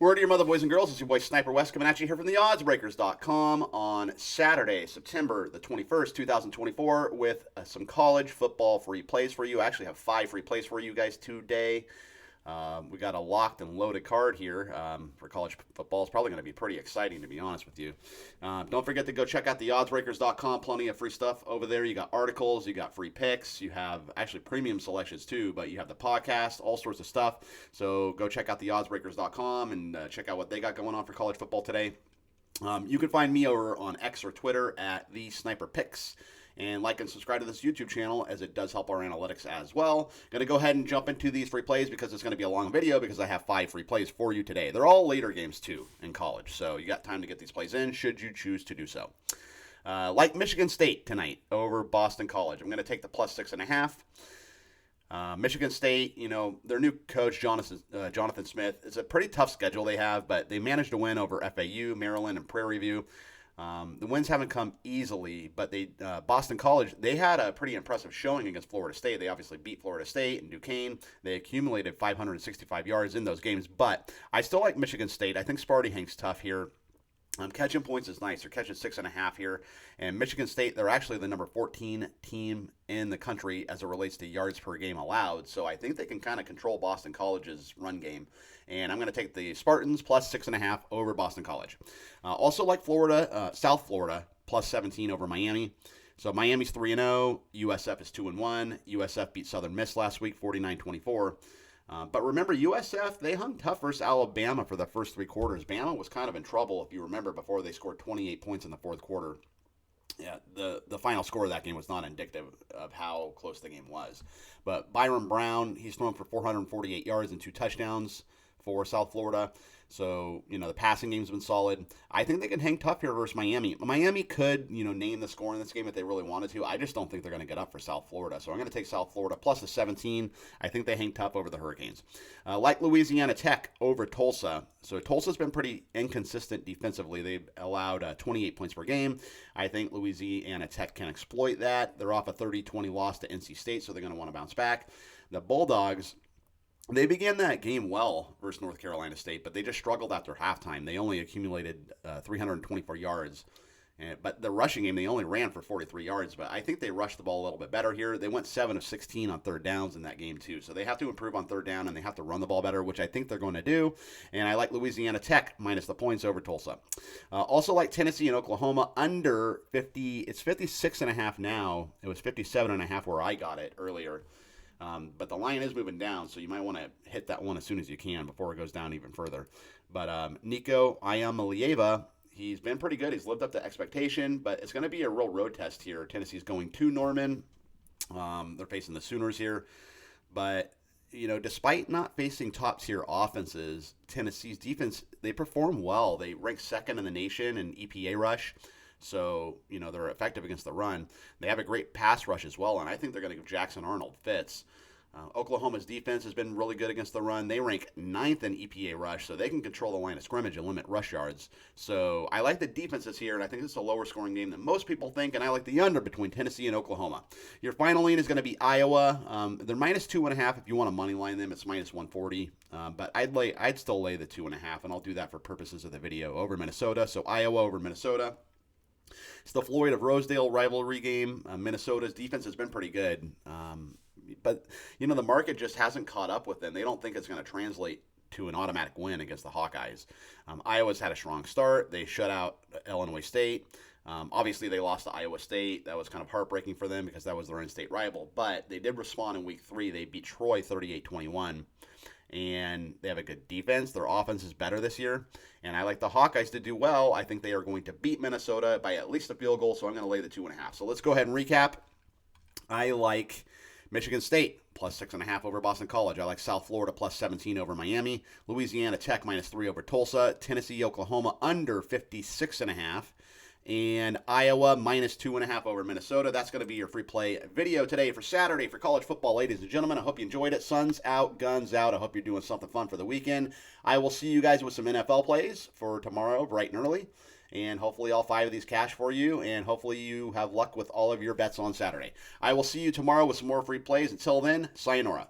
Word to your mother, boys and girls. It's your boy Sniper Wes coming at you here from the oddsbreakers.com on Saturday, September the 21st, 2024, with some college football free plays for you. I actually have 5 free plays for you guys today. We got a locked and loaded card here for college football. It's probably going to be pretty exciting, to be honest with you. Don't forget to go check out the oddsbreakers.com. Plenty of free stuff over there. You got articles, you got free picks, you have actually premium selections too, but you have the podcast, all sorts of stuff. So go check out the oddsbreakers.com and check out what they got going on for college football today. You can find me over on X or Twitter at the Sniper Picks. And like and subscribe to this YouTube channel, as it does help our analytics as well. Going to go ahead and jump into these free plays because it's going to be a long video because I have 5 free plays for you today. They're all later games too in college, so you got time to get these plays in should you choose to do so. Like Michigan State tonight over Boston College. I'm going to take the plus 6.5. Michigan State, you know, their new coach, Jonathan Smith, it's a pretty tough schedule they have, but they managed to win over FAU, Maryland, and Prairie View. The wins haven't come easily, but Boston College, they had a pretty impressive showing against Florida State. They obviously beat Florida State and Duquesne. They accumulated 565 yards in those games, but I still like Michigan State. I think Sparty hangs tough here. Catching points is nice. They're catching 6.5 here. And Michigan State, they're actually the number 14 team in the country as it relates to yards per game allowed. So I think they can kind of control Boston College's run game. And I'm going to take the Spartans plus 6.5 over Boston College. Also like Florida, South Florida, plus 17 over Miami. So Miami's 3-0. USF is 2-1. USF beat Southern Miss last week, 49-24. But remember, USF, they hung tough versus Alabama for the first 3 quarters. Bama was kind of in trouble, if you remember, before they scored 28 points in the 4th quarter. Yeah, the final score of that game was not indicative of how close the game was. But Byron Brown, he's thrown for 448 yards and 2 touchdowns for South Florida. So, you know, the passing game's been solid. I think they can hang tough here versus Miami. Miami could, you know, name the score in this game if they really wanted to. I just don't think they're going to get up for South Florida. So I'm going to take South Florida plus the 17. I think they hang tough over the Hurricanes. Like Louisiana Tech over Tulsa. So Tulsa's been pretty inconsistent defensively. They've allowed 28 points per game. I think Louisiana Tech can exploit that. They're off a 30-20 loss to NC State, so they're going to want to bounce back. The Bulldogs, they began that game well versus North Carolina State, but they just struggled after halftime. They only accumulated 324 yards. But the rushing game, they only ran for 43 yards, but I think they rushed the ball a little bit better here. They went 7 of 16 on 3rd downs in that game, too. So they have to improve on 3rd down, and they have to run the ball better, which I think they're going to do. And I like Louisiana Tech minus the points over Tulsa. Also like Tennessee and Oklahoma under 50. It's 56.5 now. It was 57.5 where I got it earlier. But the line is moving down, so you might want to hit that one as soon as you can before it goes down even further. But Nico Iamaleava, he's been pretty good. He's lived up to expectation, but it's going to be a real road test here. Tennessee's going to Norman. They're facing the Sooners here. But, you know, despite not facing top-tier offenses, Tennessee's defense, they perform well. They rank 2nd in the nation in EPA rush. So, you know, they're effective against the run. They have a great pass rush as well, and I think they're going to give Jackson Arnold fits. Oklahoma's defense has been really good against the run. They rank 9th in EPA rush, so they can control the line of scrimmage and limit rush yards. So I like the defenses here, and I think it's a lower scoring game than most people think, and I like the under between Tennessee and Oklahoma. Your final lean is going to be Iowa. They're minus 2.5. If you want to money line them, it's minus 140. But I'd still lay the 2.5, and I'll do that for purposes of the video over Minnesota. So Iowa over Minnesota. It's the Floyd of Rosedale rivalry game. Minnesota's defense has been pretty good. But, you know, the market just hasn't caught up with them. They don't think it's going to translate to an automatic win against the Hawkeyes. Iowa's had a strong start. They shut out Illinois State. Obviously, they lost to Iowa State. That was kind of heartbreaking for them because that was their in-state rival. But they did respond in Week 3. They beat Troy 38-21. And they have a good defense. Their offense is better this year. And I like the Hawkeyes to do well. I think they are going to beat Minnesota by at least a field goal, so I'm going to lay the 2.5. So let's go ahead and recap. I like Michigan State plus 6.5 over Boston College. I like South Florida plus 17 over Miami. Louisiana Tech minus 3 over Tulsa. Tennessee, Oklahoma under 56.5. And Iowa minus 2.5 over Minnesota. That's going to be your free play video today for Saturday for college football, ladies and gentlemen. I hope you enjoyed it. Sun's out, guns out. I hope you're doing something fun for the weekend. I will see you guys with some NFL plays for tomorrow, bright and early. And hopefully all 5 of these cash for you. And hopefully you have luck with all of your bets on Saturday. I will see you tomorrow with some more free plays. Until then, sayonara.